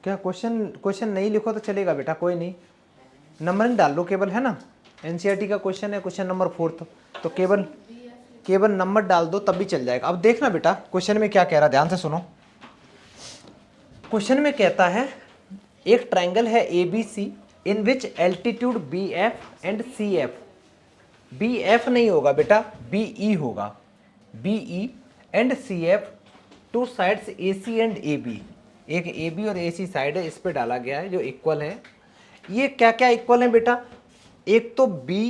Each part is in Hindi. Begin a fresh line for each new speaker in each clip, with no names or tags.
क्या क्वेश्चन नहीं लिखो तो चलेगा बेटा, कोई नहीं, नंबरिंग डाल लो केवल, है ना। एनसीईआरटी का क्वेश्चन है, क्वेश्चन नंबर 4, तो केवल नंबर डाल दो तब भी चल जाएगा। अब देखना बेटा क्वेश्चन में क्या कह रहा है, ध्यान से सुनो। क्वेश्चन में कहता है एक ट्रायंगल है ABC in which altitude BF and CF, BF नहीं होगा बेटा, BE होगा, BE and CF, two sides AC and AB, एक AB और AC साइड है, इस पे डाला गया है जो इक्वल है। ये क्या क्या इक्वल है बेटा, एक तो BE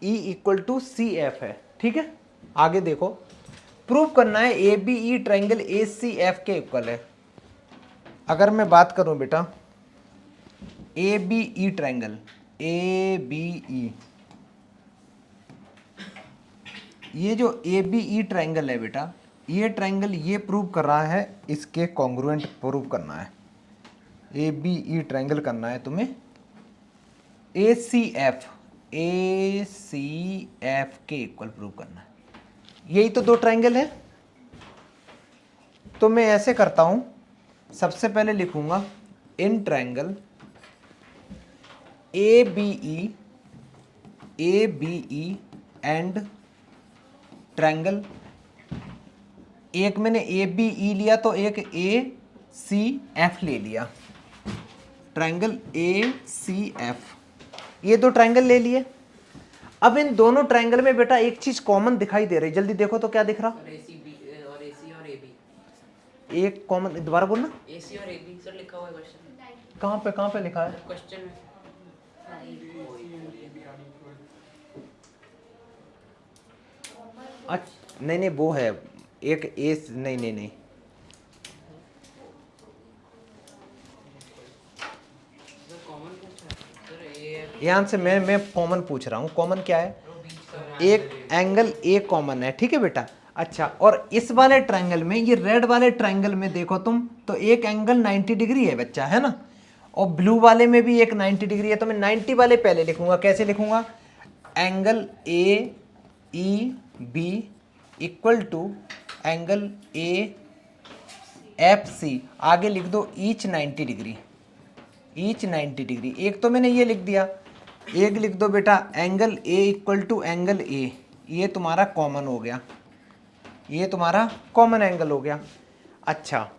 इक्वल टू CF है, ठीक है। आगे देखो, प्रूव करना है ABE ट्रायंगल ACF के इक्वल है। अगर मैं बात करूं बेटा ABE ट्रायंगल, ABE, ये जो ABE ट्रायंगल है बेटा, ये ट्रायंगल ये प्रूव कर रहा है, इसके कॉन्ग्रुएंट प्रूव करना है। ABE ट्रायंगल करना है तुम्हें ACF के इक्वल प्रूव करना है। यही तो दो ट्रायंगल है। तो मैं ऐसे करता हूं, सबसे पहले लिखूंगा in triangle ABE and triangle, एक मैंने ABE लिया तो एक ACF ले लिया, ट्रायंगल ACF, ये दो ट्रायंगल ले लिए। अब इन दोनों ट्रायंगल में बेटा एक चीज कॉमन दिखाई दे रही, जल्दी देखो तो क्या दिख रहा, एक कॉमन, दोबारा बोलना, AC और AB सर लिखा हुआ है क्वेश्चन में। कहाँ पे लिखा है क्वेश्चन में? अच्छा नहीं वो है एक एस, नहीं यहाँ से मैं कॉमन पूछ रहा हूँ। कॉमन क्या है, एक एंगल ए कॉमन है, ठीक है बेटा। अच्छा, और इस वाले ट्रायंगल में, ये रेड वाले ट्रायंगल में देखो तुम तो एक एंगल 90 डिग्री है बच्चा, है ना, और ब्लू वाले में भी एक 90 डिग्री है। तो मैं 90 वाले पहले लिखूंगा, कैसे लिखूंगा, angle AEB equal to angle AFC, आगे लिख दो ईच 90 डिग्री, ईच 90 डिग्री। एक तो मैंने ये लिख दिया, एक लिख दो बेटा angle A equal to angle A, ये तुम्हारा कॉमन हो गया, ये तुम्हारा कॉमन एंगल हो गया। अच्छा,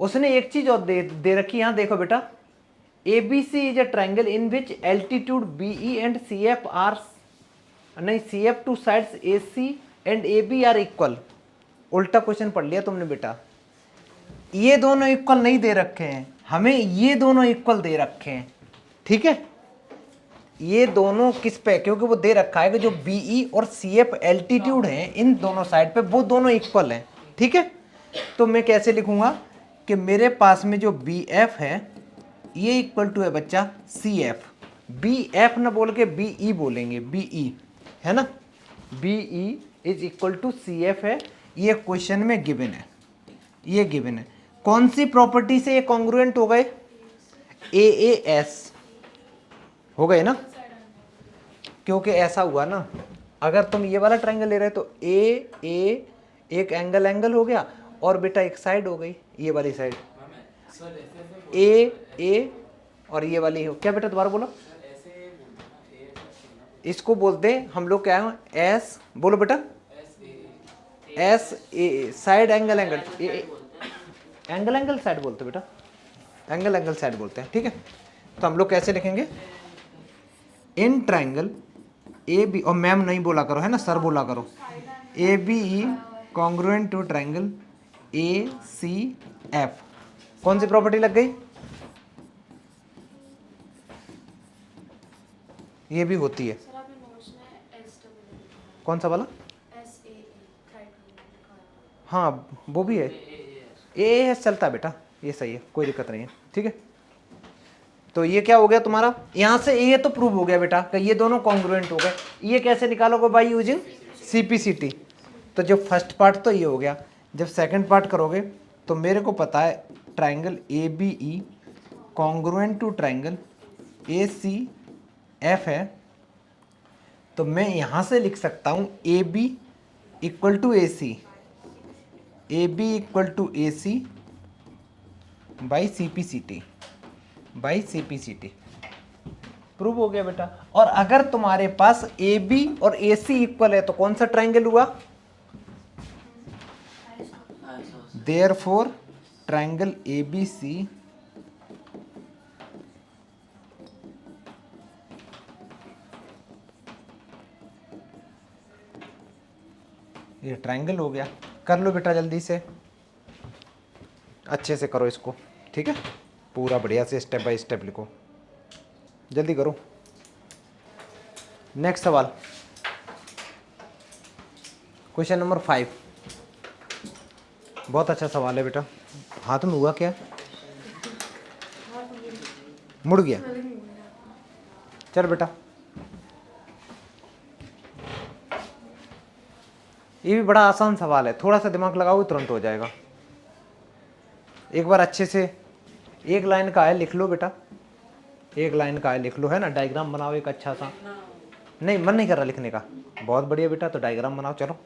उसने एक चीज और दे रखी, यहां देखो बेटा, ABC is a triangle in which altitude BE and CF are, नहीं CF two sides AC and AB are equal. उल्टा क्वेश्चन पढ़ लिया तुमने बेटा, ये दोनों इक्वल नहीं दे रखे हैं, हमें ये दोनों इक्वल दे रखे हैं, ठीक है। ये दोनों किस पे, क्योंकि वो दे रखा है कि जो BE और CF एल्टीट्यूड है इन दोनों साइड पे, वो दोनों इक्वल हैं, ठीक है। तो मैं कैसे लिखूंगा कि मेरे पास में जो BF है ये इक्वल टू है बच्चा CF, BF ना बोल के BE बोलेंगे, BE, है ना, BE is equal to CF है। ये क्वेश्चन में गिवन है, ये गिवन है। कौन सी प्रॉपर्टी से ये कॉन्ग्रुएंट हो गए, AAS हो गए ना, क्योंकि ऐसा हुआ ना, अगर तुम ये वाला ट्रायंगल ले रहे तो A एक एंगल हो गया, और बेटा एक साइड हो गई, ये वाली साइड A और ये वाली हो, क्या बेटा दोबारा बोलो, इसको बोलते हैं हम लोग क्या है, S बोलो बेटा, SA साइड एंगल साइड बोलते बेटा, एंगल साइड बोलते हैं, ठीक है। तो हम लोग कैसे लिखेंगे, इन ट्रायंगल AB, और मैम नहीं बोला करो, है ना, सर बोला करो, ABE congruent to triangle ACF। कौन सी प्रॉपर्टी लग गई, ये भी होती है, कौन सा वाला, हाँ वो भी है, AAS चलता है बेटा, ये सही है, कोई दिक्कत नहीं है, ठीक है। तो ये क्या हो गया तुम्हारा, यहां से ये तो प्रूव हो गया बेटा कि ये दोनों कॉन्ग्रुएंट हो गए। ये कैसे निकालोगे, बाय यूजिंग CPCT। तो जो फर्स्ट पार्ट तो ये हो गया, जब सेकंड पार्ट करोगे तो मेरे को पता है triangle ABE congruent to triangle ACF है, तो मैं यहां से लिख सकता हूं AB equal to AC, AB equal to AC by CPCT by CPCT। Prove हो गया बेटा। और अगर तुम्हारे पास AB और AC इक्वल है तो कौन सा ट्राइंगल हुआ? देयरफॉर ट्राइंगल ABC ये ट्राइंगल हो गया। कर लो बेटा जल्दी से, अच्छे से करो इसको, ठीक है, पूरा बढ़िया से स्टेप बाय स्टेप लिखो, जल्दी करो। नेक्स्ट सवाल, क्वेश्चन नंबर 5। बहुत अच्छा सवाल है बेटा। हाथ में हुआ क्या? मुड़ गया? चल बेटा, ये भी बड़ा आसान सवाल है, थोड़ा सा दिमाग लगाओ तुरंत हो जाएगा। एक बार अच्छे से, एक लाइन का है, लिख लो बेटा, एक लाइन का है, लिख लो, है ना। डायग्राम बनाओ एक अच्छा सा। नहीं, मन नहीं कर रहा लिखने का? बहुत बढ़िया बेटा, तो डायग्राम बनाओ, चलो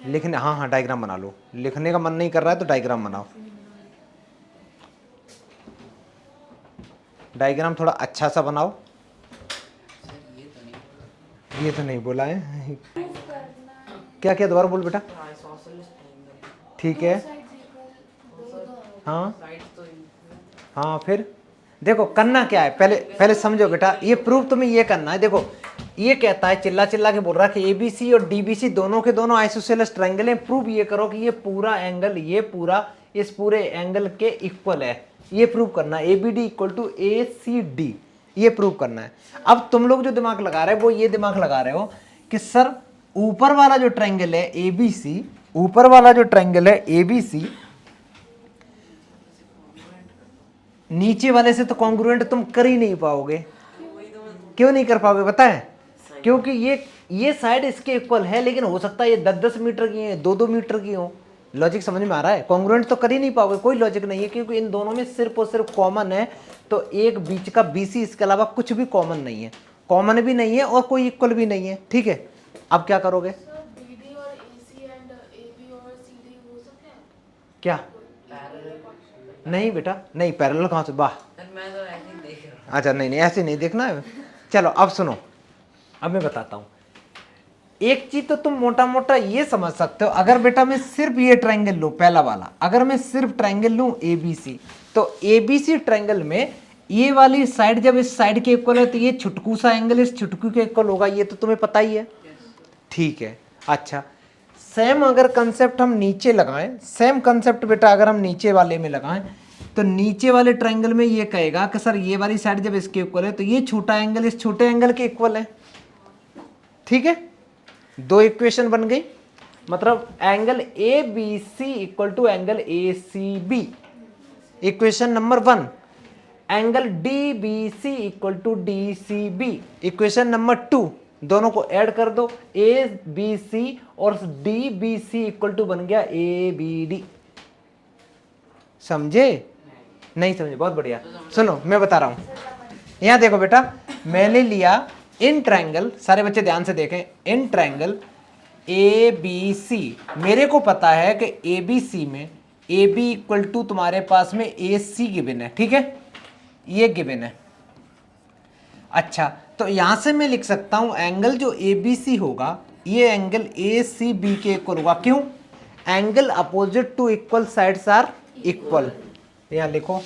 लिखने, हाँ हाँ डायग्राम बना लो। लिखने का मन नहीं कर रहा है तो डायग्राम बनाओ। डायग्राम थोड़ा अच्छा सा बनाओ। ये तो नहीं बोला है। क्या क्या दोबारा बोल बेटा। ठीक है, हाँ हाँ, फिर देखो करना क्या है, पहले पहले समझो बेटा, ये प्रूफ तुम्हें ये करना है। देखो ये कहता है, चिल्ला चिल्ला के बोल रहा है कि ABC और DBC दोनों के दोनों आइसोसेलेस ट्रायंगल हैं। प्रूफ ये करो कि ये पूरा एंगल, ये पूरा इस पूरे एंगल के इक्वल है। ये प्रूव करना है, ABD इक्वल टू ACD, ये प्रूव करना है। अब तुम लोग जो दिमाग लगा रहे हो वो ये दिमाग लगा रहे हो कि सर ऊपर वाला जो ट्रायंगल है ABC, ऊपर वाला जो ट्रायंगल है ABC, नीचे वाले से तो कॉन्ग्रुएंट तुम कर ही नहीं पाओगे। क्यों नहीं कर पाओगे पता है? क्योंकि ये साइड इसके इक्वल है, लेकिन हो सकता है ये 10-10 मीटर की है, 2-2 मीटर की हो। लॉजिक समझ में आ रहा है? कॉन्ग्रुएंट तो कर ही नहीं पाओगे, कोई लॉजिक नहीं है, क्योंकि इन दोनों में सिर्फ और सिर्फ कॉमन है तो एक बीच का BC, इसके अलावा कुछ भी कॉमन नहीं है, कॉमन भी नहीं है और कोई इक्वल भी नहीं है। ठीक है, अब क्या करोगे?
BD और AC एंड AB और CD हो सकते हैं
क्या? नहीं बेटा, नहीं, पैरेलल कहाँ से? वाह,
मैं तो ऐसे ही देख रहा हूँ।
अच्छा नहीं नहीं, ऐसे नहीं देखना है। चलो अब सुनो, अब मैं बताता हूँ। एक चीज तो तुम मोटा मोटा ये समझ सकते हो, अगर बेटा मैं सिर्फ ये ट्रायंगल लूं, पहला वाला, अगर मैं सिर्फ ट्रायंगल लूं ABC, तो ABC ट्रायंगल में ये वाली साइड जब इस साइड के इक्वल है तो ये छुटकू सा एंगल इस छुटकू के इक्वल होगा, ये तो तुम्हें पता ही है। ठीक है, अच्छा, सेम अगर कंसेप्ट हम नीचे लगाएं, सेम कंसेप्ट बेटा अगर हम नीचे वाले में लगाएं, तो नीचे वाले ट्रायंगल में ये कहेगा कि सर ये वाली साइड जब इसके इक्वल है तो ये छोटा एंगल इस छोटे एंगल के इक्वल है। ठीक है, दो इक्वेशन बन गई, मतलब angle ABC equal to angle ACB। Equation number 1, angle DBC equal to DCB। Equation number 2, दोनों को ऐड कर दो, ABC और DBC इक्वल टू बन गया ABD। समझे? नहीं समझे? बहुत बढ़िया। सुनो मैं बता रहा हूं, यहां देखो बेटा, मैंने लिया इन ट्रायंगल, सारे बच्चे ध्यान से देखें, इन ट्रायंगल ABC, मेरे को पता है कि ABC में AB इक्वल टू तुम्हारे पास में AC गिवन है। ठीक है, ये गिवन है। अच्छा, तो यहां से मैं लिख सकता हूं एंगल जो ABC होगा ये एंगल ACB के इक्वल होगा। क्यों? Angle opposite to equal sides are equal. यहां लिखो,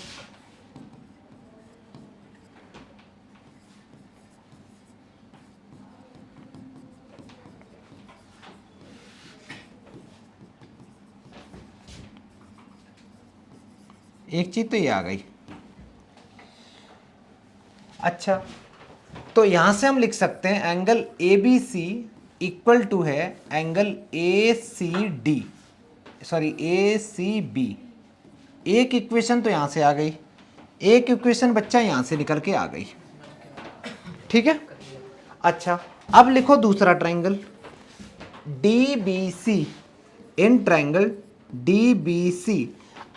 एक चीज तो ये आ गई। अच्छा, तो यहां से हम लिख सकते हैं एंगल ABC इक्वल टू है एंगल ACD, सॉरी ACB। एक इक्वेशन तो यहां से आ गई, एक इक्वेशन बच्चा यहां से निकल के आ गई। ठीक है, अच्छा अब लिखो दूसरा triangle DBC, in triangle DBC।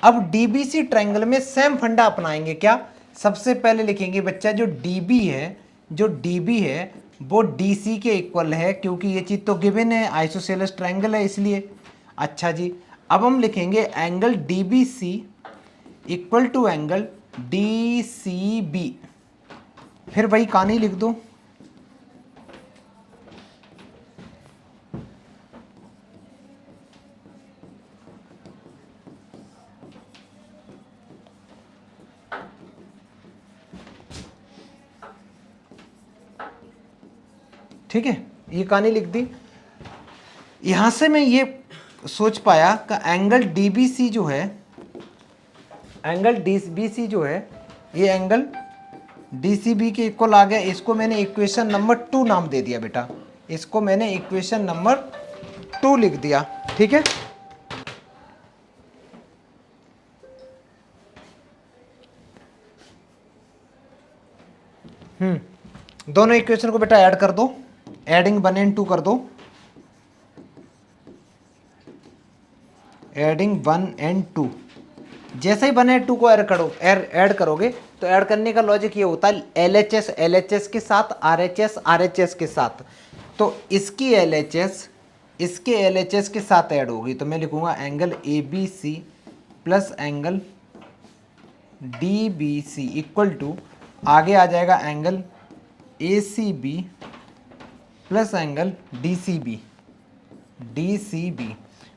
अब DBC ट्रायंगल में सेम फंडा अपनाएंगे। क्या? सबसे पहले लिखेंगे बच्चा जो DB है, जो DB है वो DC के इक्वल है, क्योंकि ये चीज तो गिवन है, आइसोसेलेस ट्रायंगल है इसलिए। अच्छा जी, अब हम लिखेंगे angle DBC equal to angle D C B. फिर वही कहानी लिख दो, ठीक है, ये कहानी लिख दी। यहां से मैं ये सोच पाया कि एंगल डीबीसी जो है, एंगल डीबीसी जो है, ये एंगल डीसीबी के इक्वल आ गया। इसको मैंने इक्वेशन नंबर 2 नाम दे दिया बेटा, इसको मैंने इक्वेशन नंबर 2 लिख दिया, ठीक है। दोनों इक्वेशन को बेटा ऐड कर दो, एडिंग 1 and 2 कर दो, एडिंग 1 and 2। जैसे ही 1 and 2 को ऐड करोगे तो ऐड करने का लॉजिक ये होता है LHS LHS के साथ, RHS RHS के साथ। तो इसकी LHS इसके LHS के साथ ऐड होगी, तो मैं लिखूंगा angle ABC plus angle DBC equal to, आगे आ जाएगा angle ACB plus angle DCB।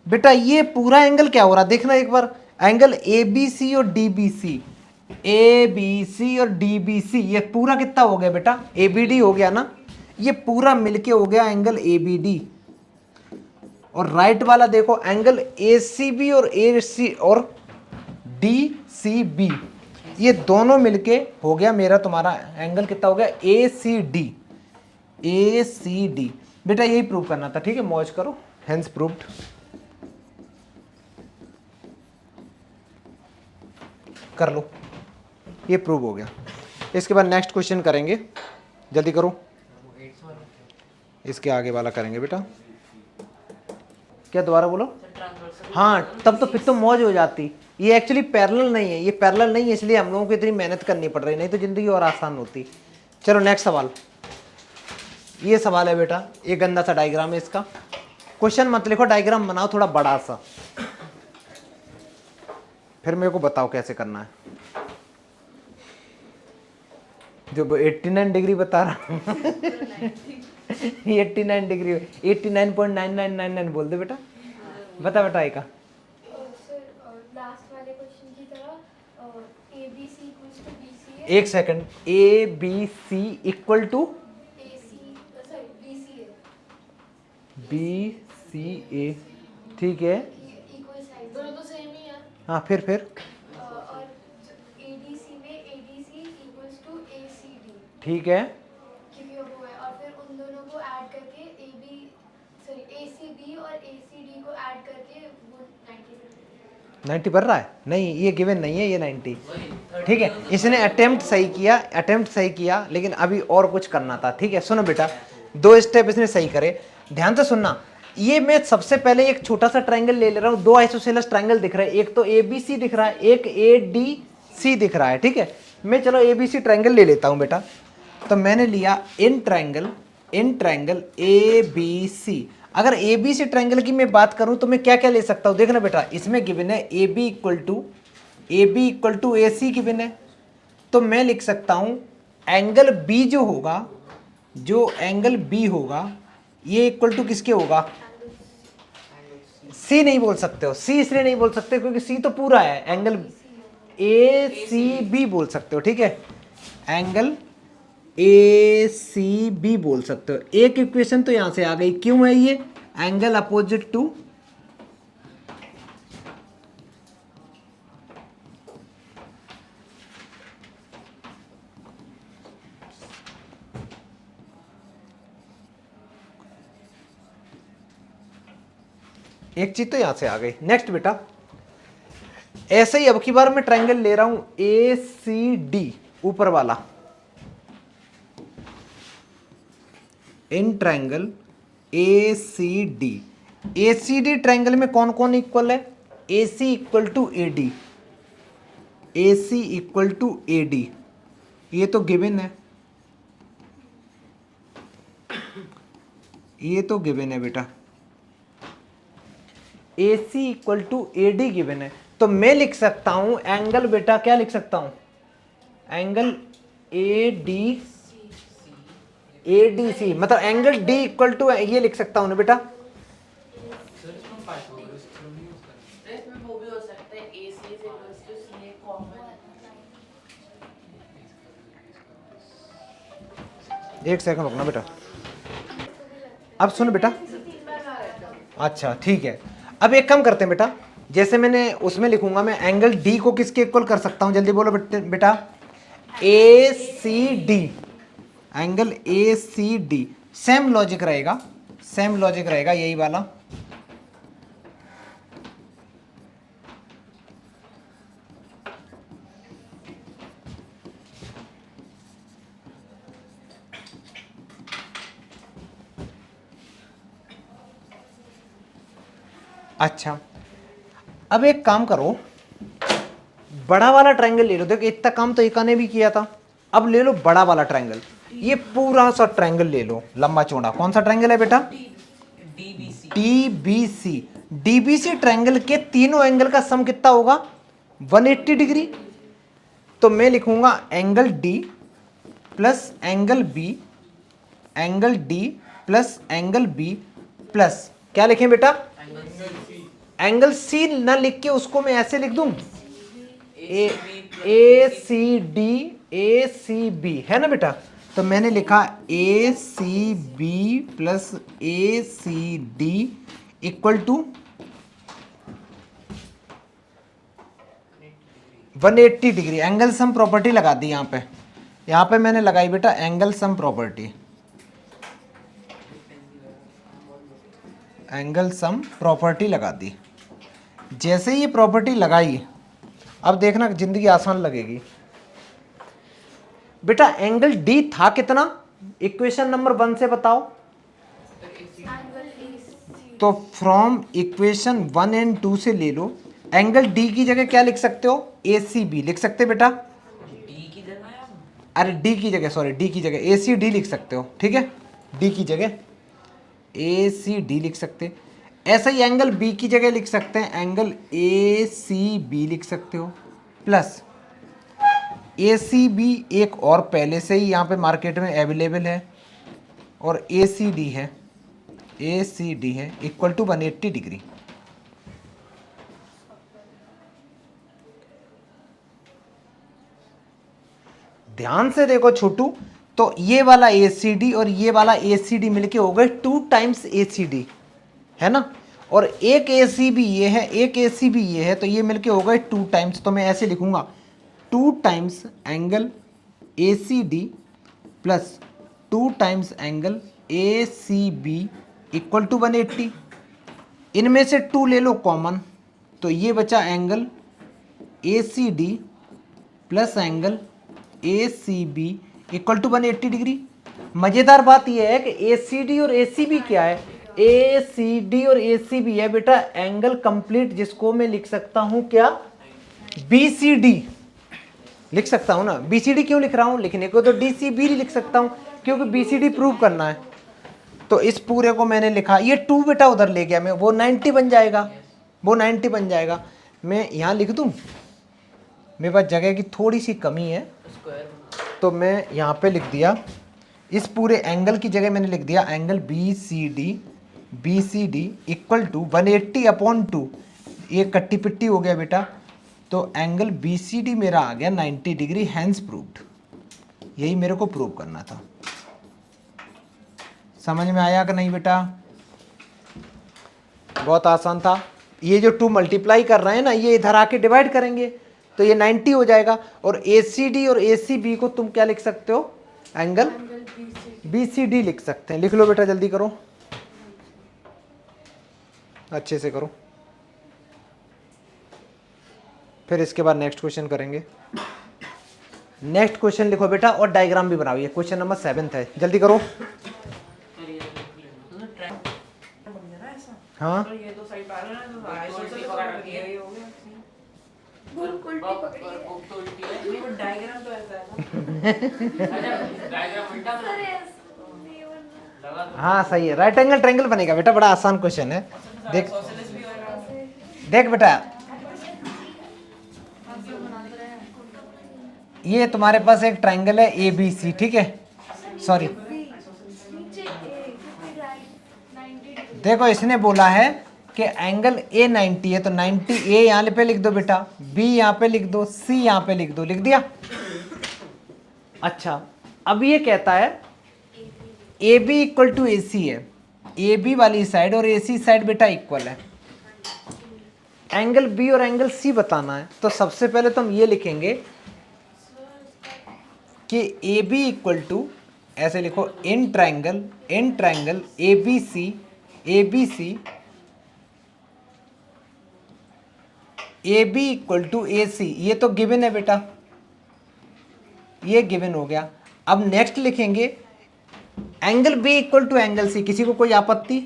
बेटा ये पूरा एंगल क्या हो रहा है देखना एक बार, एंगल ABC और DBC, ABC और DBC, ये पूरा कितना हो गया बेटा, ABD हो गया ना, ये पूरा मिलके हो गया एंगल ABD। और राइट वाला देखो एंगल ACB और AC और DCB, ये दोनों मिलके हो गया मेरा तुम्हारा एंगल कितना हो गया, ACD। बेटा यही प्रूव करना था, ठीक है, मौज करो, हेंस प्रूव्ड। कर लो, ये प्रूव हो गया। इसके बाद नेक्स्ट क्वेश्चन करेंगे, जल्दी करो, इसके आगे वाला करेंगे बेटा। क्या दोबारा बोलो? हाँ, तब तो फिर तो मौज हो जाती। ये एक्चुअली पैरेलल नहीं है, ये पैरेलल नहीं है, इसलिए हम लोगों को इतनी मेहनत करनी पड़ रही, नहीं तो जिंदगी और आसान होती। चलो नेक्स्ट सवाल, ये सवाल है बेटा, ये गंदा सा डायग्राम है इसका, क्वेश्चन मत लिखो, डायग्राम बनाओ थोड़ा बड़ा सा, फिर मेरे को बताओ कैसे करना है। जो 89 डिग्री बता रहा 89 डिग्री, 89.9999 बोल दे बेटा, बता बेटा का।
सर लास्ट वाले क्वेश्चन की तरह ABC इक्वल्स टू BCA,
एक second, ABC equal to BCA, ठीक है,
इक्वल साइड, दोनों तो सेम ही है।
हाँ फिर
और ADC में ADC इक्वल्स टू ACD,
ठीक है,
क्योंकि वो है, और फिर उन दोनों को ऐड करके ACB और ACD को ऐड करके वो 90
बढ़ रहा है, नहीं ये गिवन नहीं है, ये 90, ठीक है। इसने अटेम्प्ट सही किया, लेकिन अभी और कुछ करना था, ठीक है। सुनो बेटा, 2 स्टेप इसने सही करे, ध्यान से सुनना। ये मैं सबसे पहले एक छोटा सा ट्रायंगल ले रहा हूँ, 2 आइसोसेलेस ट्रायंगल दिख रहा है, एक तो ABC दिख रहा है, एक ADC दिख रहा है, ठीक है। मैं चलो ABC ट्रायंगल ले लेता हूँ बेटा, तो मैंने लिया इन ट्रायंगल ABC। अगर ABC ट्रायंगल की मैं बात करूं तो मैं क्या क्या ले सकता हूं, देखना बेटा, इसमें गिवन है AB equal to AC given है, तो मैं लिख सकता हूं एंगल B जो एंगल B होगा, ये इक्वल टू किसके होगा, C नहीं बोल सकते हो, C इसलिए नहीं बोल सकते क्योंकि C तो पूरा है, एंगल ACB बोल सकते हो, ठीक है, एंगल ACB बोल सकते हो। एक इक्वेशन तो यहां से आ गई, क्यों है ये, एंगल अपोजिट टू एक चीज तो यहां से आ गई। नेक्स्ट बेटा, ऐसे ही अब की बार मैं ट्रायंगल ले रहा हूं ACD ऊपर वाला, इन ट्रायंगल ACD ट्रायंगल में कौन कौन इक्वल है, AC इक्वल टू AD, ये तो गिवन है, बेटा, AC equal to AD given है, तो मैं लिख सकता हूं एंगल बेटा, क्या लिख सकता हूं, एंगल ADC, मतलब एंगल D इक्वल टू ये लिख सकता हूं ना बेटा,
इसमें वो भी हो सकता है AC is equals to CA common।
एक सेकंड रुकना बेटा। अब सुन बेटा, अच्छा ठीक है, अब एक काम करते हैं बेटा, जैसे मैंने उसमें लिखूंगा, मैं एंगल D को किसके इक्वल कर सकता हूं, जल्दी बोलो बेटा, ACD, angle ACD, same logic रहेगा, सेम लॉजिक रहेगा यही वाला। अच्छा अब एक काम करो, बड़ा वाला ट्रायंगल ले लो, देखो इतना काम तो एका ने भी किया था, अब ले लो बड़ा वाला ट्रायंगल, ये पूरा सा ट्रायंगल ले लो लंबा चौड़ा, कौन सा ट्रायंगल है बेटा, DBC ट्रायंगल के तीनों एंगल का सम कितना होगा, 180 डिग्री। तो मैं लिखूंगा angle D plus angle B, angle D plus angle B plus क्या लिखें बेटा, एंगल C ना लिख के उसको मैं ऐसे लिख दूं, ACB है ना बेटा, तो मैंने लिखा ACB प्लस ACD equal to 180 degree. Angle sum property लगा दी यहाँ पे मैंने लगाई बेटा angle sum property, angle sum property लगा दी। जैसे ही ये प्रॉपर्टी लगाई, अब देखना जिंदगी आसान लगेगी बेटा। एंगल D था कितना, इक्वेशन नंबर 1 से बताओ, तो फ्रॉम इक्वेशन 1 एंड 2 से ले लो, एंगल D की जगह क्या लिख सकते हो, ACB लिख सकते बेटा, अरे D की जगह, सॉरी D की जगह ACD लिख सकते हो, ठीक है, D की जगह ACD लिख सकते। ऐसा ही एंगल B की जगह लिख सकते हैं, एंगल ACB लिख सकते हो, प्लस ACB एक और पहले से ही यहाँ पे मार्केट में अवेलेबल है, और ACD है इक्वल टू 180 डिग्री। ध्यान से देखो छोटू, तो ये वाला ACD और ये वाला ACD मिलके हो गए 2 टाइम्स ACD, है ना, और एक ACB ये है, एक ACB ये है, तो ये मिलके हो गए 2 टाइम्स। तो मैं ऐसे लिखूंगा 2 times angle ACD plus 2 times angle ACB equal to 180। इनमें से 2 ले लो कॉमन, तो ये बचा angle ACD plus angle ACB equal to 180 degree. मजेदार बात यह है कि ACD और ACB क्या है, ACD और ACB है बेटा एंगल कंप्लीट, जिसको मैं लिख सकता हूं क्या, BCD लिख सकता हूं ना। BCD क्यों लिख रहा हूं, लिखने को तो DCB लिख सकता हूं, क्योंकि BCD प्रूव करना है। तो इस पूरे को मैंने लिखा, ये 2 बेटा उधर ले गया मैं, वो 90 बन जाएगा, वो 90 बन जाएगा। मैं यहाँ लिख दूं, मेरे पास जगह की थोड़ी सी कमी है, तो मैं यहाँ पे लिख दिया, इस पूरे एंगल की जगह मैंने लिख दिया angle BCD equal to 180 upon 2, ये कट्टी पिट्टी हो गया बेटा, तो एंगल BCD मेरा आ गया 90 डिग्री, हैंस प्रूव्ड। यही मेरे को प्रूव करना था। समझ में आया कि नहीं बेटा, बहुत आसान था। ये जो 2 मल्टीप्लाई कर रहे हैं ना, ये इधर आके डिवाइड करेंगे तो ये 90 हो जाएगा, और ACD और ACB को तुम क्या लिख सकते हो, एंगल BCD लिख सकते हैं। लिख लो बेटा, जल्दी करो, अच्छे से करो, फिर इसके बाद नेक्स्ट क्वेश्चन करेंगे। नेक्स्ट क्वेश्चन लिखो बेटा, और डायग्राम भी बनाओ, ये क्वेश्चन नंबर 7 है, जल्दी करो। हाँ
ये तो सही पा रहे हैं, तो आइसोसेलेस पकड़ के यही हो गया।
उल्टी पकड़ी है।
उल्टी है, नहीं वो डायग्राम तो ऐसा है ना। डायग्राम उल्टा
सर नहीं बनना।
लगा तो
हाँ सही है, राइट एंगल ट्रायंगल बनेगा बेटा, बड़ा आसान क्वेश्चन है। देख
आइसोसेलेस भी होगा।
देख बेटा, ये तुम्हारे पास एक ट्रायंगल है ए बी सी, ठीक है, सॉरी
नीचे ए क्योंकि राइट 90 डिग्री।
देखो इसने बोला है कि एंगल ए 90 है, तो 90 ए यहाँ पे लिख दो बेटा, बी यहाँ पे लिख दो, सी यहाँ पे लिख दो, लिख दिया। अच्छा अब ये कहता है ए B equal to A C है, ए बी वाली साइड और ए सी साइड बेटा इक्वल है, एंगल बी और एंगल सी बताना है। तो सबसे पहले तो हम ये लिखेंगे कि ए बी इक्वल टू, ऐसे लिखो, in triangle A B C A B equal to A C, ये तो गिवन है बेटा, ये गिवन हो गया। अब नेक्स्ट लिखेंगे angle B equal to angle C, किसी को कोई आपत्ति?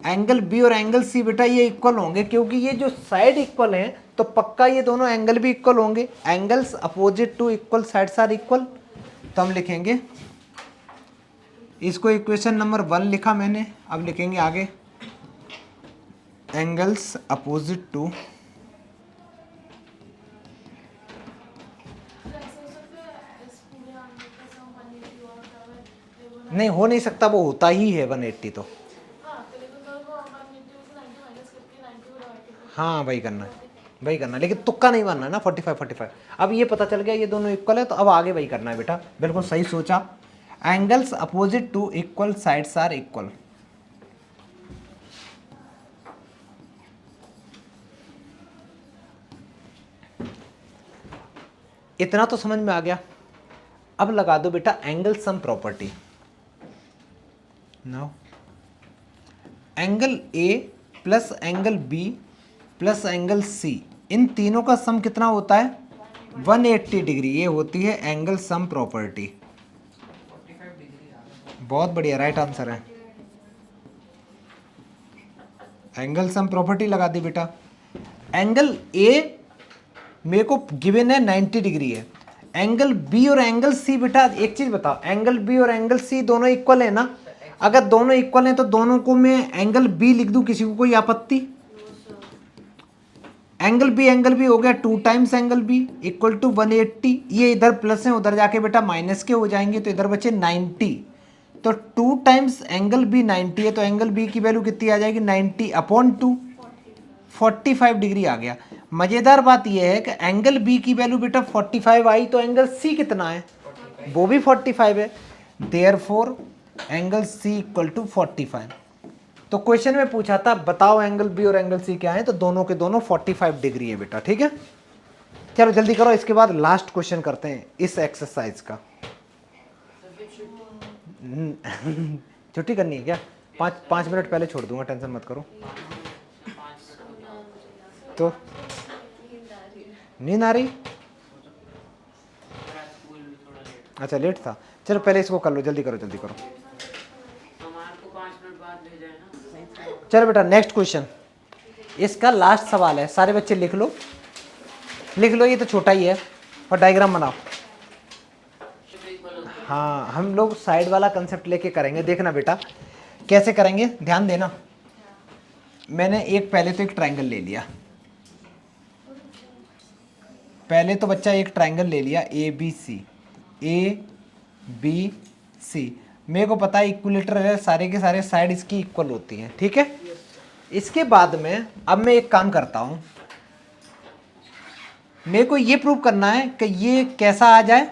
एंगल बी और एंगल सी बेटा ये इक्वल होंगे, क्योंकि ये जो साइड इक्वल हैं तो पक्का ये दोनों एंगल भी इक्वल होंगे, angles opposite to equal sides are equal. तो हम लिखेंगे इसको, इक्वेशन नंबर 1 लिखा मैंने, अब लिखेंगे आगे एंगल्स अपोजिट टू नहीं हो नहीं सकता, वो होता ही है 180 तो हाँ वही करना है, वही करना है, लेकिन तुक्का नहीं मानना है ना 45। अब ये पता चल गया ये दोनों इक्वल है, तो अब आगे वही करना है बेटा, बिल्कुल सही सोचा। Angles opposite to equal sides are equal. इतना तो समझ में आ गया। अब लगा दो बेटा angle sum property. Now angle A plus angle B plus angle C, इन तीनों का सम कितना होता है? 180 डिग्री। ये होती है एंगल सम प्रॉपर्टी। बहुत बढ़िया, राइट आंसर है। एंगल सम प्रॉपर्टी लगा दी बेटा। एंगल ए मेरे को गिवन है 90 डिग्री है, एंगल बी और एंगल सी बेटा एक चीज बताओ, एंगल बी और एंगल सी दोनों इक्वल है ना? अगर दोनों इक्वल हैं तो दोनों को मैं एंगल बी लिख दूं, किसी को कोई आपत्ति? एंगल बी हो गया 2 times angle B equal to 180। ये इधर प्लस है, उधर जाके बेटा माइनस के हो जाएंगे, तो इधर बचे 90। तो 2 टाइम्स एंगल बी 90 है, तो एंगल बी की वैल्यू कितनी आ जाएगी? 90/2, 45 डिग्री आ गया। मजेदार बात यह है कि एंगल बी की वैल्यू बेटा 45 आई, तो एंगल सी कितना है? वो भी 45 है। Therefore angle C equal to 45। तो क्वेश्चन में पूछा था बताओ एंगल बी और एंगल सी क्या है, तो दोनों के दोनों 45 डिग्री है बेटा, ठीक है। चलो जल्दी करो, इसके बाद लास्ट क्वेश्चन करते हैं इस एक्सरसाइज का। छुट्टी करनी है क्या? 5 मिनट पहले छोड़ दूंगा, टेंशन मत करो। तो नींद आ रही? अच्छा लेट था, चलो पहले इसको कर लो, जल्दी करो जल्दी करो। चलो बेटा नेक्स्ट क्वेश्चन, इसका लास्ट सवाल है, सारे बच्चे लिख लो, लिख लो, ये तो छोटा ही है, और डायग्राम बनाओ। हाँ हम लोग साइड वाला कंसेप्ट लेके करेंगे, देखना बेटा कैसे करेंगे, ध्यान देना। मैंने पहले तो एक ट्रायंगल ले लिया, पहले तो बच्चा एक ट्रायंगल ले लिया ए बी सी। मेरे को पता है इक्विलेटरल है, सारे के सारे साइड इसकी इक्वल होती हैं, ठीक है। इसके बाद में अब मैं एक काम करता हूं, मेरे को ये प्रूव करना है कि ये कैसा आ जाए।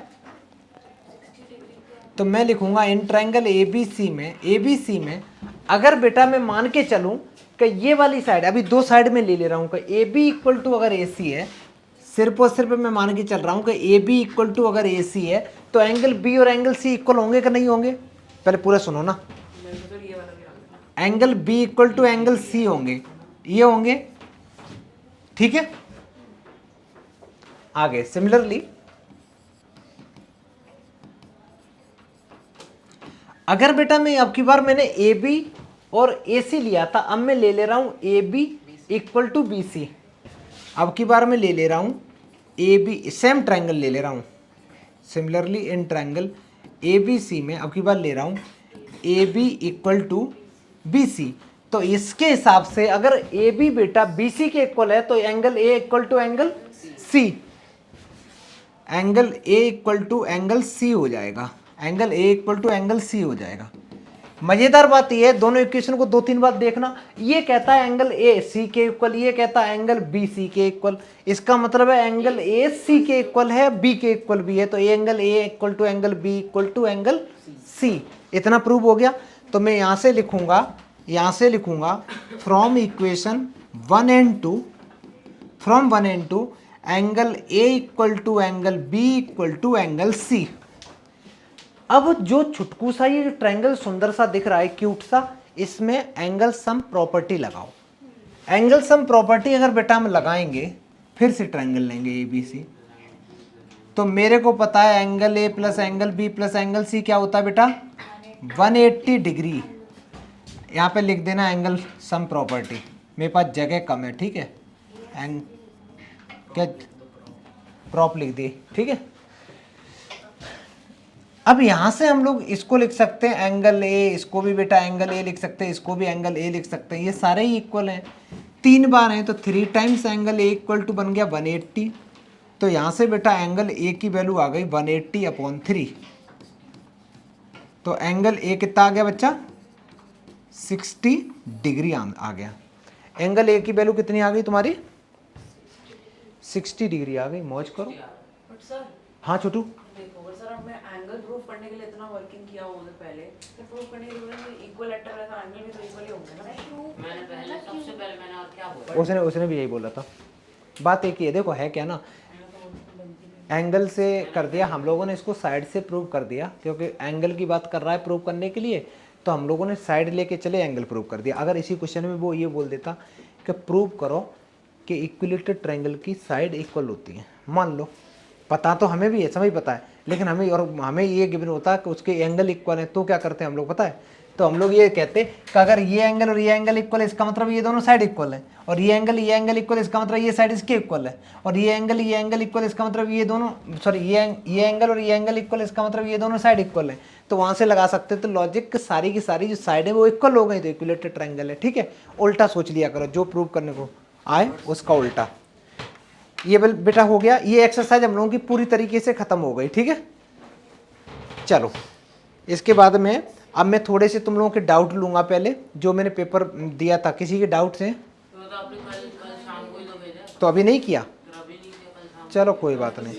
तो मैं लिखूंगा इन ट्रायंगल ए बी सी में अगर बेटा मैं मान के चलूं कि ये वाली साइड, अभी 2 साइड में ले रहा हूं कि ए बी इक्वल टू अगर ए सी है, सिर्फ और सिर्फ मैं मान के चल रहा हूं कि ए बी इक्वल टू अगर ए सी है, तो एंगल बी और एंगल सी इक्वल होंगे कि नहीं होंगे? पहले पूरा सुनो ना। Angle B equal to angle C होंगे, ये होंगे, ठीक है। आगे सिमिलरली अगर बेटा मैं अब की बार मैंने ए बी और ए सी लिया था, अब मैं ले रहा हूं A B equal to B C. अब की बार मैं ले रहा हूं ए बी, सेम ट्रायंगल ले रहा हूं। Similarly in triangle A B C में अब की बार ले रहा हूं A B equal to B C. तो इसके हिसाब से अगर ए बी बेटा बी सी के इक्वल है, तो angle A equal to angle C, angle A equal to angle C हो जाएगा, angle A equal to angle C हो जाएगा। मजेदार बात यह है, दोनों इक्वेशन को 2-3 बार देखना। ये कहता है एंगल ए सी के इक्वल, ये कहता है एंगल बी सी के इक्वल। इसका मतलब है एंगल ए सी के इक्वल है, बी के इक्वल भी है, तो angle A equal to angle B equal to angle C. इतना प्रूव हो गया। तो मैं यहां से लिखूंगा from equation 1 and 2, from 1 and 2 angle A equal to angle B equal to angle C. अब जो छुटकू सा ये ट्रायंगल सुंदर सा दिख रहा है, क्यूट सा, इसमें एंगल सम प्रॉपर्टी लगाओ। एंगल सम प्रॉपर्टी अगर बेटा हम लगाएंगे, फिर से ट्रायंगल लेंगे ए बी सी, तो मेरे को पता है angle A plus angle B plus angle C क्या होता है बेटा, 180 डिग्री। यहाँ पे लिख देना एंगल सम प्रॉपर्टी, मेरे पास जगह कम है, ठीक है, क्या प्रॉप लिख दिए, ठीक है। अब यहां से हम लोग इसको लिख सकते हैं एंगल ए, इसको भी बेटा एंगल ए लिख सकते हैं, इसको भी एंगल ए लिख सकते हैं, ये सारे ही इक्वल हैं, 3 बार हैं, तो 3 times angle A equal to बन गया 180। तो यहां से बेटा एंगल ए की वैल्यू आ गई 180/3। तो एंगल ए कितना आ गया बच्चा, 60 डिग्री आ गया। एंगल ए की वैल्यू कितनी आ गई तुम्हारी, 60 डिग्री आ गई। मौज करो।
बट सर
हाँ छोटू,
देखो, अगर सर हमने एंगल प्रूव करने के लिए इतना वर्किंग किया होगा पहले, तो प्रूव करने के लिए इक्वल लेटर का एंगल भी तो इक्वल ही होंगे ना। मैंने पहले सबसे पहले मैंने और क्या बोला,
उसने भी यही बोला था। बात एक ही है, देखो है क्या ना, एंगल से कर दिया हम लोगों ने, इसको साइड से प्रूव कर दिया, क्योंकि एंगल की बात कर रहा है प्रूव करने के लिए, तो हम लोगों ने साइड लेके चले एंगल प्रूव कर दिया। अगर इसी क्वेश्चन में वो ये बोल देता कि प्रूव करो कि इक्विलेटरल ट्रायंगल की साइड इक्वल होती है, मान लो पता तो हमें भी है, समझ पता है, लेकिन हमें ये गिवन होता है कि उसके एंगल इक्वल है, तो क्या करते हैं हम लोग पता है, तो हम लोग ये कहते हैं कि अगर ये एंगल और ये एंगल इक्वल है, इसका मतलब ये दोनों साइड इक्वल है, और ये एंगल इक्वल है, इसका मतलब ये साइड इसके इक्वल है, और ये एंगल इक्वल है, इसका मतलब ये दोनों, सॉरी ये एंगल और ये एंगल इक्वल है, इसका मतलब ये दोनों साइड इक्वल है। तो वहाँ से लगा सकते हैं। तो लॉजिक सारी की सारी जो साइड है वो इक्वल हो गई, तो इक्विलेटरल ट्रायंगल है, ठीक है। उल्टा सोच लिया करो, जो प्रूव करने को आए उसका उल्टा। ये बेटा हो गया, ये एक्सरसाइज हम लोगों की पूरी तरीके से खत्म हो गई, ठीक है। चलो इसके बाद में अब मैं थोड़े से तुम लोगों के डाउट लूंगा, पहले जो मैंने पेपर दिया था, किसी के डाउट हैं
तो आपने कल शाम को ही तो भेजा,
तो अभी नहीं किया,
अभी नहीं किया, कल शाम
चलो कोई बात नहीं।